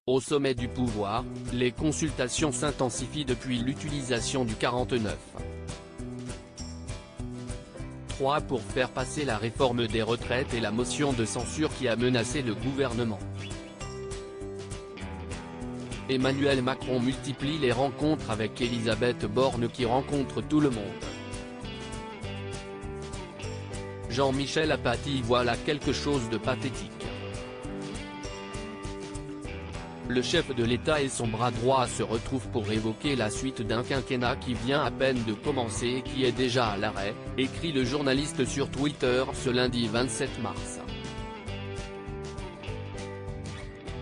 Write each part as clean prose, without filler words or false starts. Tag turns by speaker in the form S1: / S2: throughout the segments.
S1: Au sommet du pouvoir, les consultations s'intensifient depuis l'utilisation du 49. 3 pour faire passer la réforme des retraites et la motion de censure qui a menacé le gouvernement. Emmanuel Macron multiplie les rencontres avec Elisabeth Borne qui rencontre tout le monde. Jean-Michel Apathy voit là quelque chose de pathétique. Le chef de l'État et son bras droit se retrouvent pour évoquer la suite d'un quinquennat qui vient à peine de commencer et qui est déjà à l'arrêt, écrit le journaliste sur Twitter ce lundi 27 mars.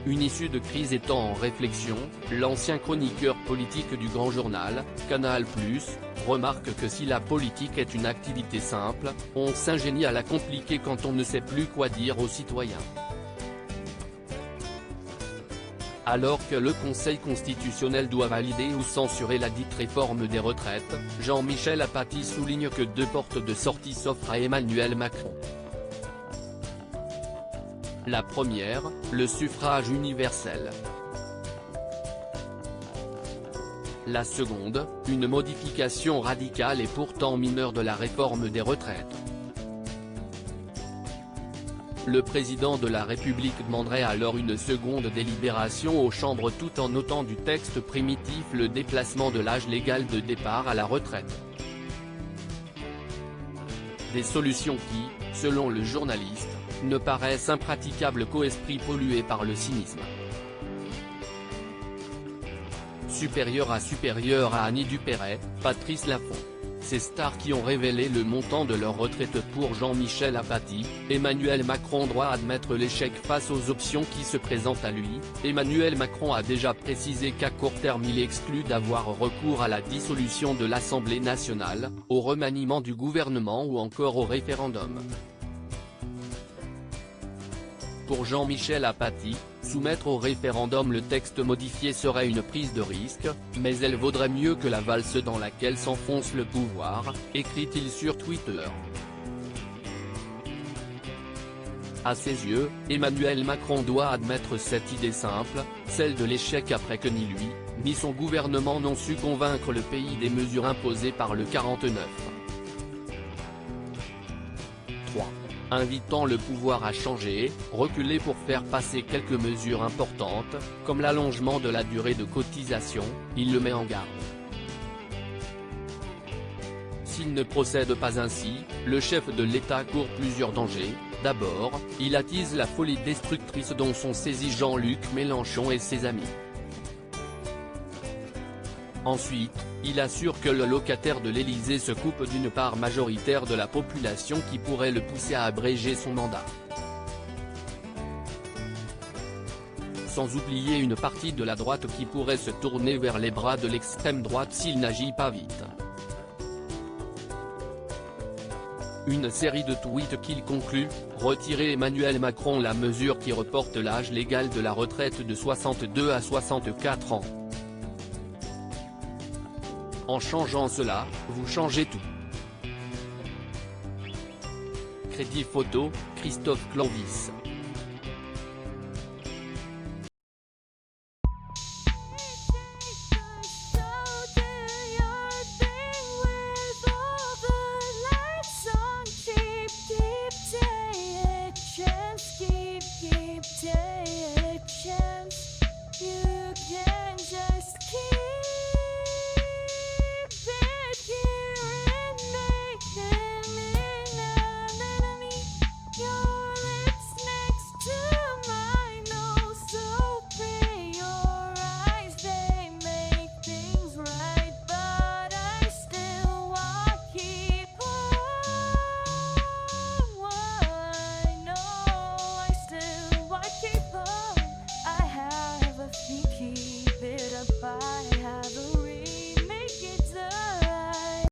S1: Une issue de crise étant en réflexion, l'ancien chroniqueur politique du Grand Journal, Canal+, remarque que si la politique est une activité simple, on s'ingénie à la compliquer quand on ne sait plus quoi dire aux citoyens. Alors que le Conseil constitutionnel doit valider ou censurer la dite réforme des retraites, Jean-Michel Apathy souligne que 2 portes de sortie s'offrent à Emmanuel Macron. La première, le suffrage universel. La seconde, une modification radicale et pourtant mineure de la réforme des retraites. Le président de la République demanderait alors une seconde délibération aux chambres tout en notant du texte primitif le déplacement de l'âge légal de départ à la retraite. Des solutions qui, selon le journaliste, ne paraissent impraticables qu'aux esprits pollués par le cynisme. Supérieur à Annie Dupéret, Patrice Laffont. Ces stars qui ont révélé le montant de leur retraite pour Jean-Michel Apathy, Emmanuel Macron doit admettre l'échec face aux options qui se présentent à lui. Emmanuel Macron a déjà précisé qu'à court terme il exclut d'avoir recours à la dissolution de l'Assemblée nationale, au remaniement du gouvernement ou encore au référendum. Pour Jean-Michel Apathy, soumettre au référendum le texte modifié serait une prise de risque, mais elle vaudrait mieux que la valse dans laquelle s'enfonce le pouvoir, écrit-il sur Twitter. À ses yeux, Emmanuel Macron doit admettre cette idée simple, celle de l'échec après que ni lui, ni son gouvernement n'ont su convaincre le pays des mesures imposées par le 49. 3. Invitant le pouvoir à changer, reculer pour faire passer quelques mesures importantes, comme l'allongement de la durée de cotisation, il le met en garde. S'il ne procède pas ainsi, le chef de l'État court plusieurs dangers. D'abord, il attise la folie destructrice dont sont saisis Jean-Luc Mélenchon et ses amis. Ensuite, il assure que le locataire de l'Élysée se coupe d'une part majoritaire de la population qui pourrait le pousser à abréger son mandat. Sans oublier une partie de la droite qui pourrait se tourner vers les bras de l'extrême droite s'il n'agit pas vite. Une série de tweets qu'il conclut, retirer Emmanuel Macron la mesure qui reporte l'âge légal de la retraite de 62 à 64 ans. En changeant cela, vous changez tout. Crédit photo, Christophe Clovis.